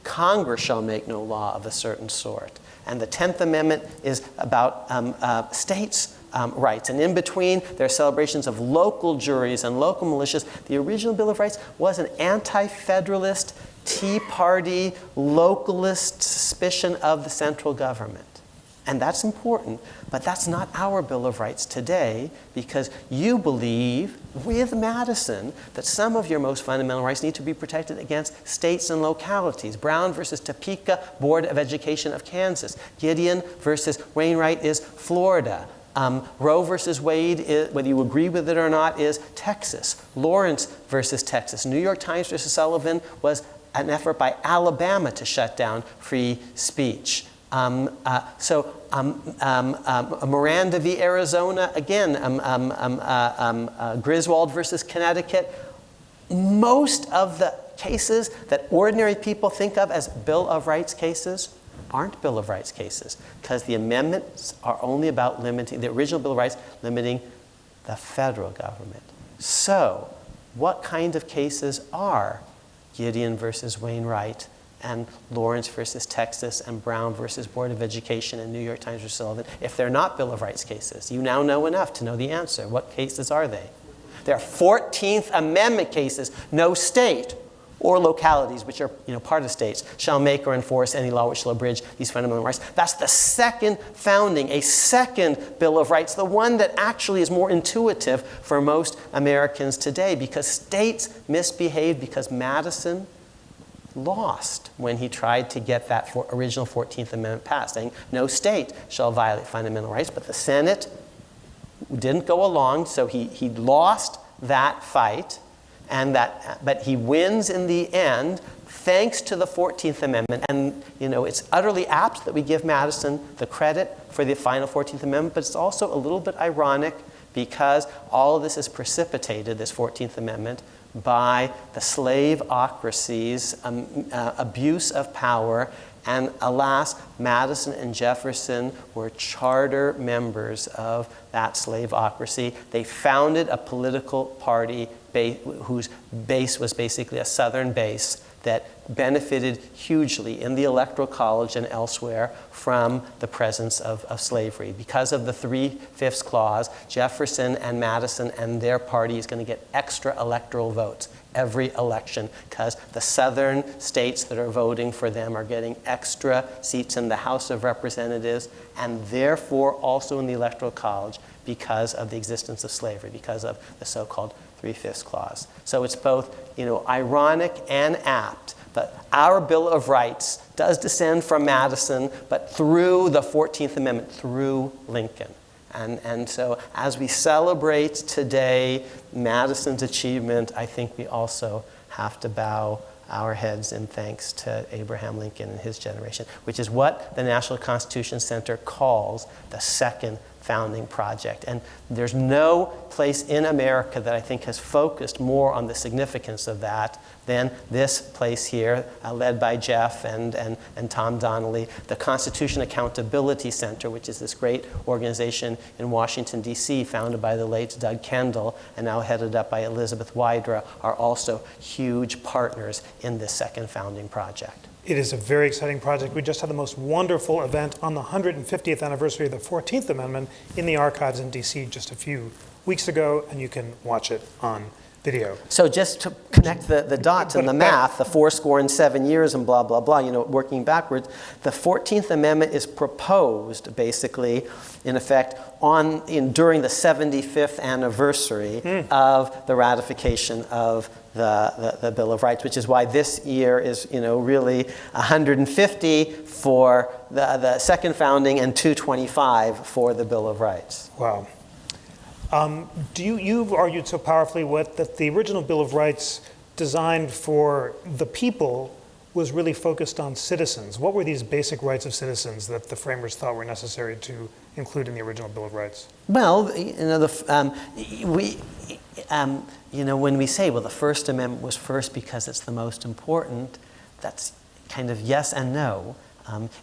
Congress shall make no law of a certain sort. And the 10th Amendment is about states' rights. And in between, there are celebrations of local juries and local militias. The original Bill of Rights was an anti-federalist, Tea Party, localist suspicion of the central government. And that's important, but that's not our Bill of Rights today, because you believe, with Madison, that some of your most fundamental rights need to be protected against states and localities. Brown versus Topeka, Board of Education of Kansas. Gideon versus Wainwright is Florida. Roe versus Wade, whether you agree with it or not, is Texas. Lawrence versus Texas. New York Times versus Sullivan was an effort by Alabama to shut down free speech. Miranda v. Arizona, again, Griswold versus Connecticut. Most of the cases that ordinary people think of as Bill of Rights cases aren't Bill of Rights cases, because the amendments are only about limiting, the original Bill of Rights, limiting the federal government. So, what kind of cases are Gideon versus Wainwright, and Lawrence versus Texas, and Brown versus Board of Education, and New York Times versus Sullivan, if they're not Bill of Rights cases? You now know enough to know the answer. What cases are they? They're 14th Amendment cases. No state or localities, which are part of states, shall make or enforce any law which shall abridge these fundamental rights. That's the second founding, a second Bill of Rights, the one that actually is more intuitive for most Americans today, because states misbehaved, because Madison lost when he tried to get that original 14th Amendment passed, saying no state shall violate fundamental rights. But the Senate didn't go along, so he lost that fight, but he wins in the end thanks to the 14th Amendment. And it's utterly apt that we give Madison the credit for the final 14th Amendment, but it's also a little bit ironic, because all of this is precipitated, this 14th Amendment, by the slaveocracy's abuse of power. And alas, Madison and Jefferson were charter members of that slaveocracy. They founded a political party whose base was basically a Southern base that benefited hugely in the Electoral College and elsewhere from the presence of slavery. Because of the 3/5 clause, Jefferson and Madison and their party is going to get extra electoral votes every election, because the Southern states that are voting for them are getting extra seats in the House of Representatives, and therefore also in the Electoral College, because of the existence of slavery, because of the so-called 3/5 clause. So it's both, ironic and apt. But our Bill of Rights does descend from Madison, but through the 14th Amendment, through Lincoln. And so as we celebrate today Madison's achievement, I think we also have to bow our heads in thanks to Abraham Lincoln and his generation, which is what the National Constitution Center calls the second founding project. And there's no place in America that I think has focused more on the significance of that than this place here, led by Jeff and Tom Donnelly, the Constitution Accountability Center, which is this great organization in Washington, D.C., founded by the late Doug Kendall and now headed up by Elizabeth Wydra, are also huge partners in this second founding project. It is a very exciting project. We just had the most wonderful event on the 150th anniversary of the 14th Amendment in the archives in D.C. just a few weeks ago, and you can watch it on video. So just to connect the dots and the math, the 77 years and blah, blah, blah, working backwards, the 14th Amendment is proposed basically, in effect, during the 75th anniversary of the ratification of the Bill of Rights, which is why this year is, really 150 for the second founding and 225 for the Bill of Rights. Wow. You've argued so powerfully that the original Bill of Rights designed for the people was really focused on citizens. What were these basic rights of citizens that the framers thought were necessary to include in the original Bill of Rights? Well, when we say, well, the First Amendment was first because it's the most important, that's kind of yes and no.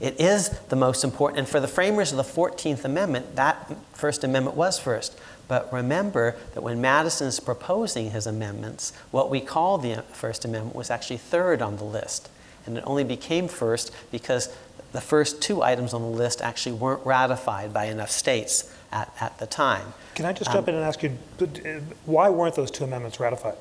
It is the most important, and for the framers of the 14th Amendment, that First Amendment was first. But remember that when Madison's proposing his amendments, what we call the First Amendment was actually third on the list. And it only became first because the first two items on the list actually weren't ratified by enough states at the time. Can I just jump in and ask you, why weren't those two amendments ratified?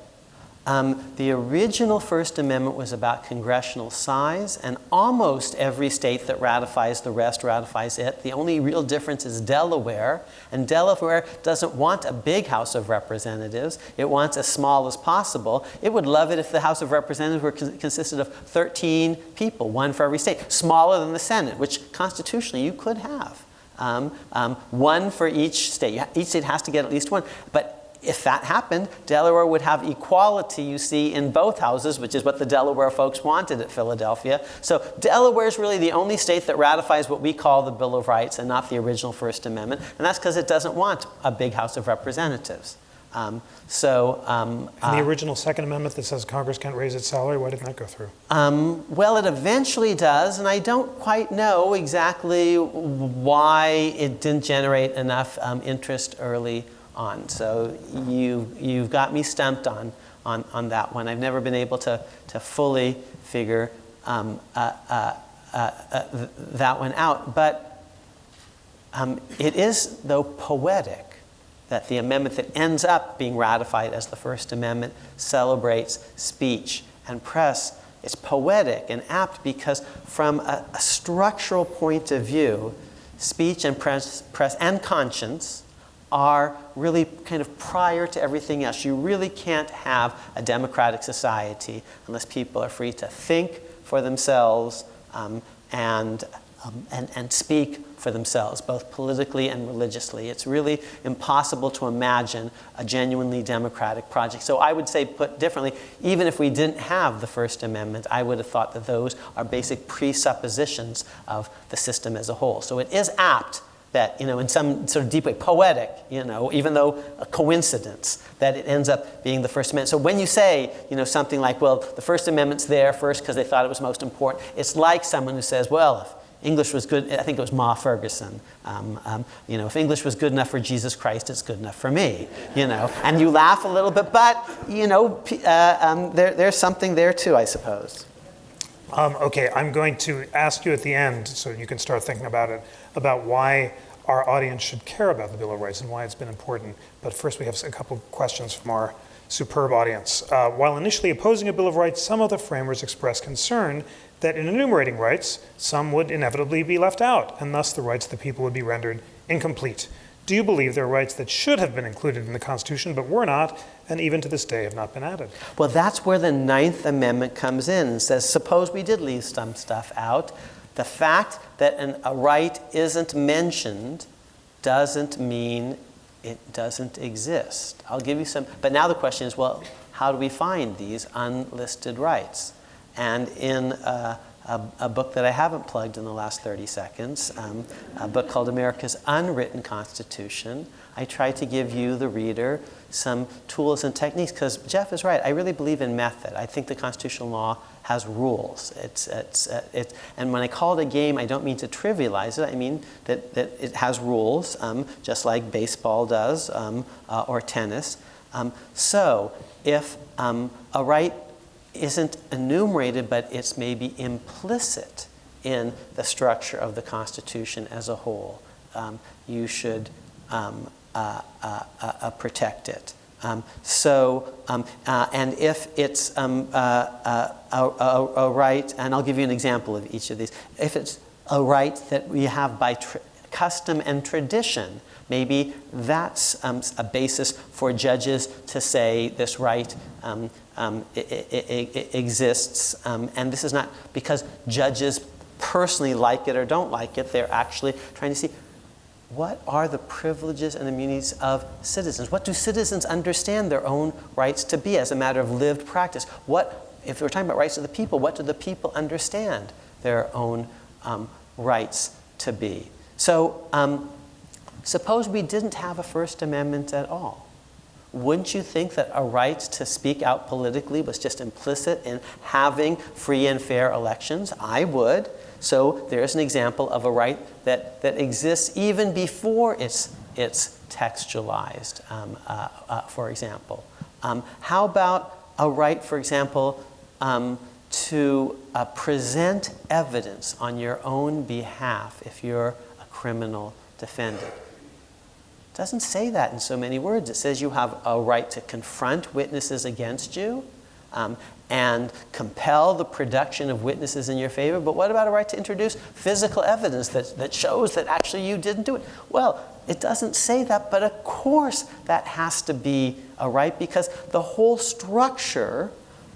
The original First Amendment was about congressional size, and almost every state that ratifies the rest ratifies it. The only real difference is Delaware, and Delaware doesn't want a big House of Representatives. It wants as small as possible. It would love it if the House of Representatives were consisted of 13 people, one for every state, smaller than the Senate, which constitutionally you could have. One for each state. Each state has to get at least one. But if that happened, Delaware would have equality, you see, in both houses, which is what the Delaware folks wanted at Philadelphia. So Delaware is really the only state that ratifies what we call the Bill of Rights and not the original First Amendment. And that's because it doesn't want a big House of Representatives. And the original Second Amendment that says Congress can't raise its salary, why didn't that go through? Well, it eventually does, and I don't quite know exactly why it didn't generate enough interest early on. So you've got me stumped on that one. I've never been able to fully figure that one out. But it is, though, poetic that the amendment that ends up being ratified as the First Amendment celebrates speech and press. It's poetic and apt because from a structural point of view, speech and press and conscience are really kind of prior to everything else. You really can't have a democratic society unless people are free to think for themselves and speak for themselves, both politically and religiously. It's really impossible to imagine a genuinely democratic project. So I would say, put differently, even if we didn't have the First Amendment, I would have thought that those are basic presuppositions of the system as a whole. So it is apt that, in some sort of deep way, poetic, even though a coincidence, that it ends up being the First Amendment. So when you say, something like, well, the First Amendment's there first because they thought it was most important, it's like someone who says, well, if English was good, I think it was Ma Ferguson, if English was good enough for Jesus Christ, it's good enough for me, And you laugh a little bit, but, there's something there too, I suppose. Okay, I'm going to ask you at the end, so you can start thinking about it, about why our audience should care about the Bill of Rights and why it's been important. But first we have a couple of questions from our superb audience. While initially opposing a Bill of Rights, some of the framers expressed concern that in enumerating rights, some would inevitably be left out, and thus the rights of the people would be rendered incomplete. Do you believe there are rights that should have been included in the Constitution but were not, and even to this day have not been added? Well, that's where the Ninth Amendment comes in and says, suppose we did leave some stuff out. The fact that a right isn't mentioned doesn't mean it doesn't exist. I'll give you some, but now the question is, well, how do we find these unlisted rights? And in a book that I haven't plugged in the last 30 seconds, a book called America's Unwritten Constitution, I try to give you, the reader, some tools and techniques, because Jeff is right. I really believe in method. I think the constitutional law has rules. And when I call it a game, I don't mean to trivialize it. I mean that it has rules, just like baseball does, or tennis. So if a right isn't enumerated, but it's maybe implicit in the structure of the Constitution as a whole, you should protect it. And if it's a right, and I'll give you an example of each of these, if it's a right that we have by custom and tradition, maybe that's a basis for judges to say this right exists, and this is not because judges personally like it or don't like it. They're actually trying to see, what are the privileges and immunities of citizens? What do citizens understand their own rights to be as a matter of lived practice? If we're talking about rights of the people, what do the people understand their own rights to be? So suppose we didn't have a First Amendment at all. Wouldn't you think that a right to speak out politically was just implicit in having free and fair elections? I would. So there's an example of a right that exists even before it's textualized, for example. How about a right, for example, to present evidence on your own behalf if you're a criminal defendant? It doesn't say that in so many words. It says you have a right to confront witnesses against you and compel the production of witnesses in your favor. But what about a right to introduce physical evidence that shows that actually you didn't do it? Well, it doesn't say that, but of course that has to be a right, because the whole structure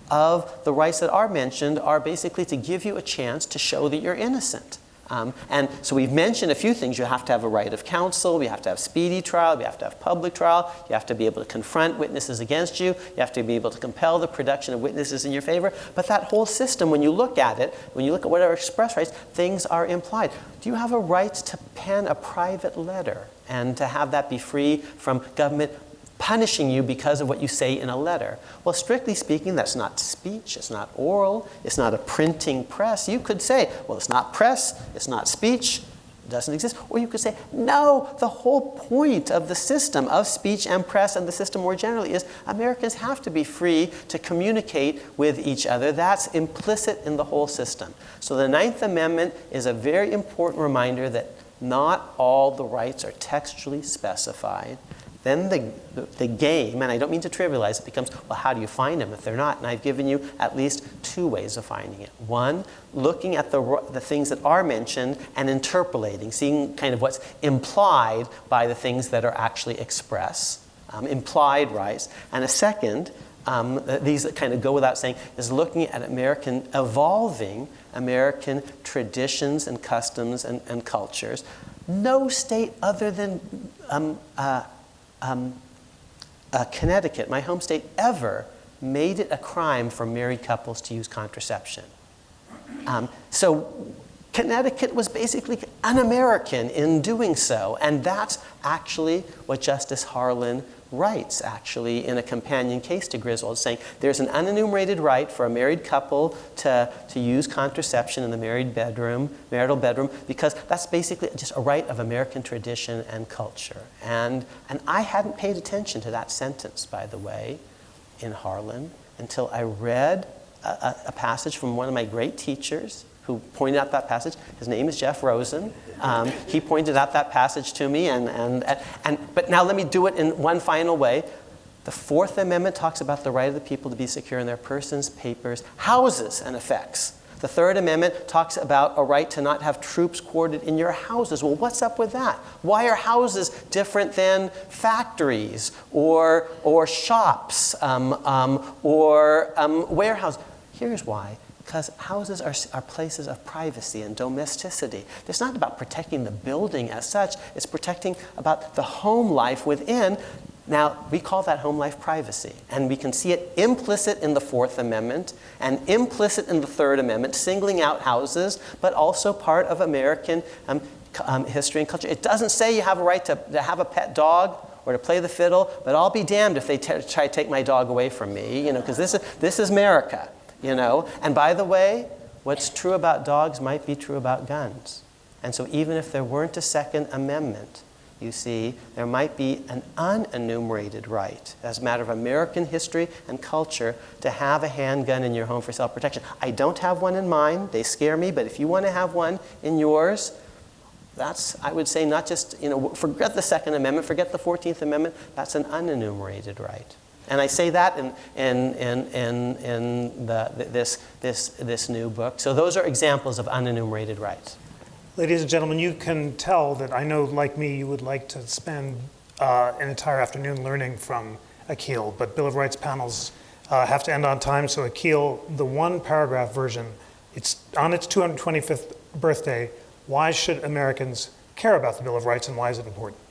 of the rights that are mentioned are basically to give you a chance to show that you're innocent. And so we've mentioned a few things. You have to have a right of counsel, you have to have speedy you have to have public trial, you have to be able to confront witnesses against you, you have to be able to compel the production of witnesses in your favor. But that whole system, when you look at it, when you look at what are express rights, things are implied. Do you have a right to pen a private letter and to have that be free from government punishing you because of what you say in a letter? Well, strictly speaking, that's not speech, it's not oral, it's not a printing press. You could say, well, it's not press, it's not speech, it doesn't exist. Or you could say, no, the whole point of the system of speech and press and the system more generally is Americans have to be free to communicate with each other. That's implicit in the whole system. So the Ninth Amendment is a very important reminder that not all the rights are textually specified. Then the game, and I don't mean to trivialize it, becomes, well, how do you find them if they're not? And I've given you at least two ways of finding it. One, looking at the things that are mentioned and interpolating, seeing kind of what's implied by the things that are actually expressed, implied rights. And a second, these that kind of go without saying, is looking at evolving American traditions and customs and cultures. No state other than Connecticut, my home state, ever made it a crime for married couples to use contraception. So Connecticut was basically un-American in doing so, and that's actually what Justice Harlan writes, actually, in a companion case to Griswold, saying there's an unenumerated right for a married couple to use contraception in the marital bedroom, because that's basically just a right of American tradition and culture. And I hadn't paid attention to that sentence, by the way, in Harlan, until I read a passage from one of my great teachers who pointed out that passage. His name is Jeff Rosen. He pointed out that passage to me, but now let me do it in one final way. The Fourth Amendment talks about the right of the people to be secure in their persons, papers, houses, and effects. The Third Amendment talks about a right to not have troops quartered in your houses. Well, what's up with that? Why are houses different than factories or shops or warehouses? Here's why. Because houses are places of privacy and domesticity. It's not about protecting the building as such. It's protecting about the home life within. Now, we call that home life privacy. And we can see it implicit in the Fourth Amendment and implicit in the Third Amendment, singling out houses, but also part of American history and culture. It doesn't say you have a right to have a pet dog or to play the fiddle, but I'll be damned if they try to take my dog away from me, because this is America. And by the way, what's true about dogs might be true about guns. And so even if there weren't a Second Amendment, you see, there might be an unenumerated right, as a matter of American history and culture, to have a handgun in your home for self-protection. I don't have one in mine. They scare me. But if you want to have one in yours, that's, I would say, not just, forget the Second Amendment, forget the 14th Amendment. That's an unenumerated right. And I say that in this new book. So those are examples of unenumerated rights. Ladies and gentlemen, you can tell that I know, like me, you would like to spend an entire afternoon learning from Akhil, but Bill of Rights panels have to end on time. So Akhil, the one paragraph version, it's on its 225th birthday. Why should Americans care about the Bill of Rights, and why is it important?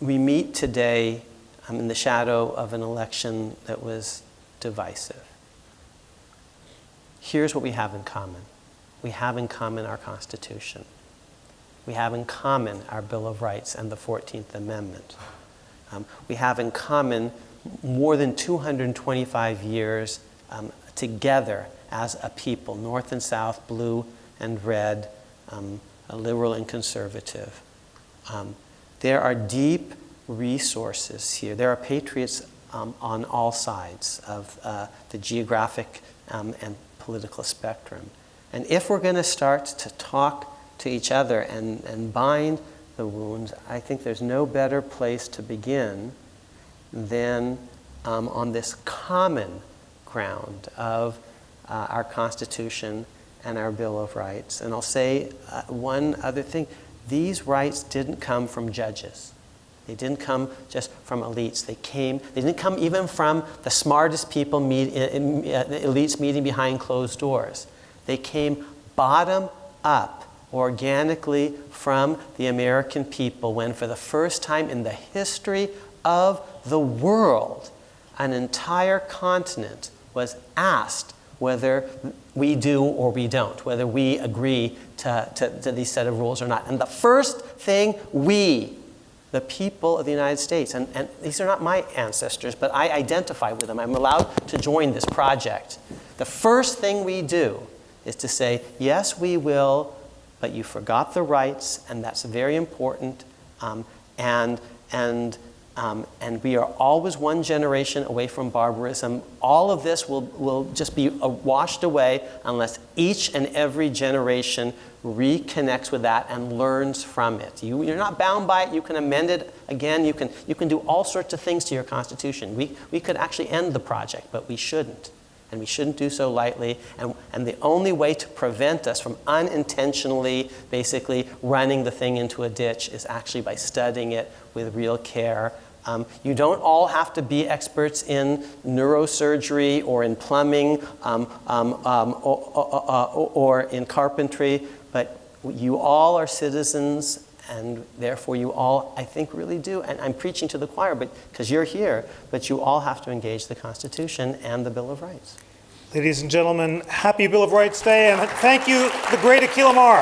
We meet today in the shadow of an election that was divisive. Here's what we have in common. We have in common our Constitution. We have in common our Bill of Rights and the 14th Amendment. We have in common more than 225 years together as a people, North and South, blue and red, liberal and conservative. There are deep resources here. There are patriots on all sides of the geographic and political spectrum. And if we're going to start to talk to each other and bind the wounds, I think there's no better place to begin than on this common ground of our Constitution and our Bill of Rights. And I'll say one other thing. These rights didn't come from judges. They didn't come just from elites. They didn't come even from the smartest people, elites meeting behind closed doors. They came bottom up, organically from the American people, when for the first time in the history of the world, an entire continent was asked whether we do or we don't, whether we agree to these set of rules or not. And the first thing we, the people of the United States, and these are not my ancestors, but I identify with them. I'm allowed to join this project. The first thing we do is to say, yes, we will, but you forgot the rights, and that's very important. And we are always one generation away from barbarism. All of this will just be washed away unless each and every generation reconnects with that and learns from it. You're not bound by it. You can amend it again. You can do all sorts of things to your Constitution. We could actually end the project, but we shouldn't. And we shouldn't do so lightly. And the only way to prevent us from unintentionally, basically, running the thing into a ditch is actually by studying it with real care. You don't all have to be experts in neurosurgery or in plumbing or in carpentry, but you all are citizens, and therefore you all, I think, really do. And I'm preaching to the choir because you're here, but you all have to engage the Constitution and the Bill of Rights. Ladies and gentlemen, happy Bill of Rights Day, and thank you, the great Akhil Amar.